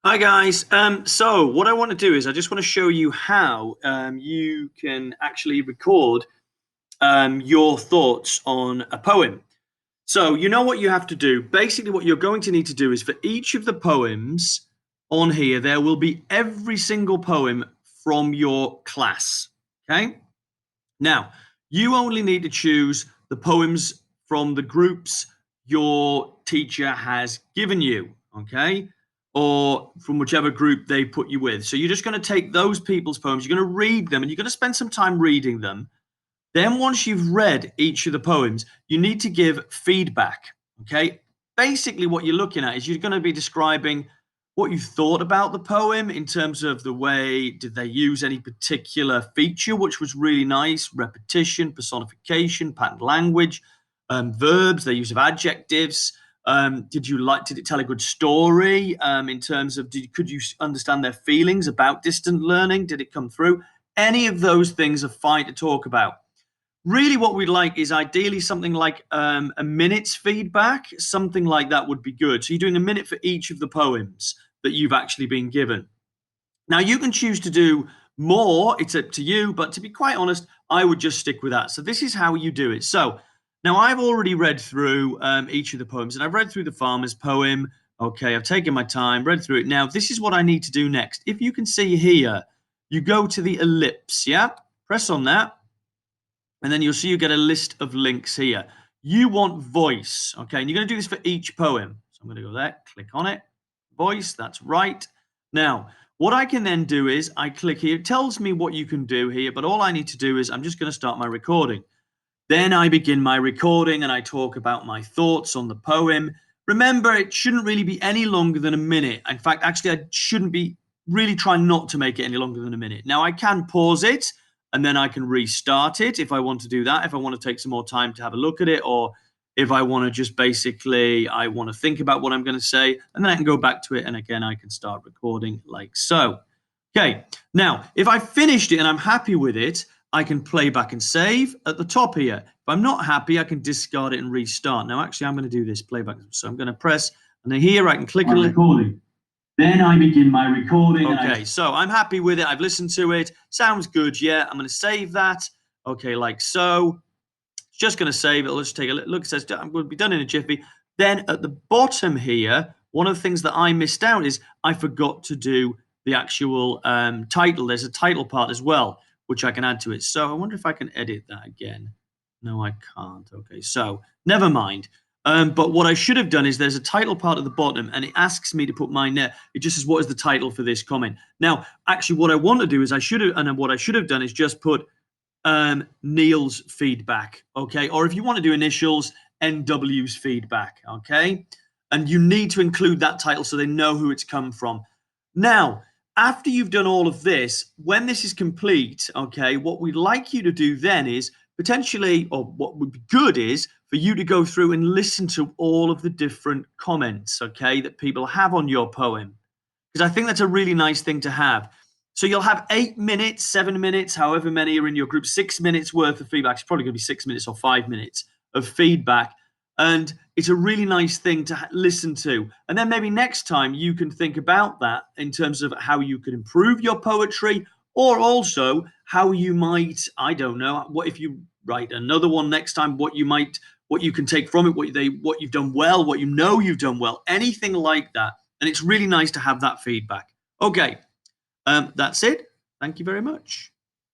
Hi guys. So what I want to do is I just want to show you how you can actually record your thoughts on a poem. So you know what you have to do. Basically, what you're going to need to do is for each of the poems on here, there will be every single poem from your class. Okay. Now, you only need to choose the poems from the groups your teacher has given you, okay? Or from whichever group they put you with. So you're just going to take those people's poems, you're going to read them, and you're going to spend some time reading them. Then, once you've read each of the poems, you need to give feedback, okay? Basically, what you're looking at is you're going to be describing what you thought about the poem in terms of the way did they use any particular feature which was really nice, repetition, personification, patterned language, verbs, their use of adjectives. Did it tell a good story in terms of could you understand their feelings about distant learning? Did it come through? Any of those things are fine to talk about. Really, what we'd like is ideally something like a minute's feedback. Something like that would be good. So you're doing a minute for each of the poems that you've actually been given. Now, you can choose to do more. It's up to you. But to be quite honest, I would just stick with that. So this is how you do it. So now I've already read through each of the poems, and I've read through the farmer's poem. Okay, I've taken my time, read through it. Now, this is what I need to do next. If you can see here, you go to the ellipse, yeah? Press on that. And then you'll see you get a list of links here. You want voice, okay? And you're going to do this for each poem. So I'm going to go there, click on it, voice, that's right. Now, what I can then do is I click here. It tells me what you can do here, but all I need to do is I'm just going to start my recording. Then I begin my recording and I talk about my thoughts on the poem. Remember, it shouldn't really be any longer than a minute. In fact, actually, I shouldn't be really trying not to make it any longer than a minute. Now, I can pause it and then I can restart it if I want to do that, if I want to take some more time to have a look at it, or if I want to just basically, I want to think about what I'm going to say, and then I can go back to it, and again, I can start recording like so. Okay, now, if I finished it and I'm happy with it, I can play back and save at the top here. If I'm not happy, I can discard it and restart. Now, actually, I'm going to do this playback. So I'm going to press, and then here I can click on recording. Then I begin my recording. Okay, so I'm happy with it. I've listened to it. Sounds good, yeah. I'm going to save that. Okay, like so. It's just going to save it. Let's take a look. It says we'll be done in a jiffy. Then at the bottom here, one of the things that I missed out is I forgot to do the actual title. There's a title part as well, which I can add to it. So I wonder if I can edit that again. No, I can't. Okay, so never mind. But what I should have done is there's a title part at the bottom and it asks me to put my net. It just says, what is the title for this comment? Now, actually, what I want to do is what I should have done is just put Neil's feedback, okay? Or if you want to do initials, NW's feedback, okay? And you need to include that title so they know who it's come from. Now, after you've done all of this, when this is complete, okay, what we'd like you to do then is potentially, or what would be good is for you to go through and listen to all of the different comments, okay, that people have on your poem. Because I think that's a really nice thing to have. So you'll have 8 minutes, 7 minutes, however many are in your group, 6 minutes worth of feedback. It's probably going to be 6 minutes or 5 minutes of feedback. And it's a really nice thing to listen to. And then maybe next time you can think about that in terms of how you could improve your poetry, or also how you might, I don't know, what if you write another one next time, what you can take from it, what you've done well, what you know you've done well, anything like that. And it's really nice to have that feedback. Okay, that's it. Thank you very much.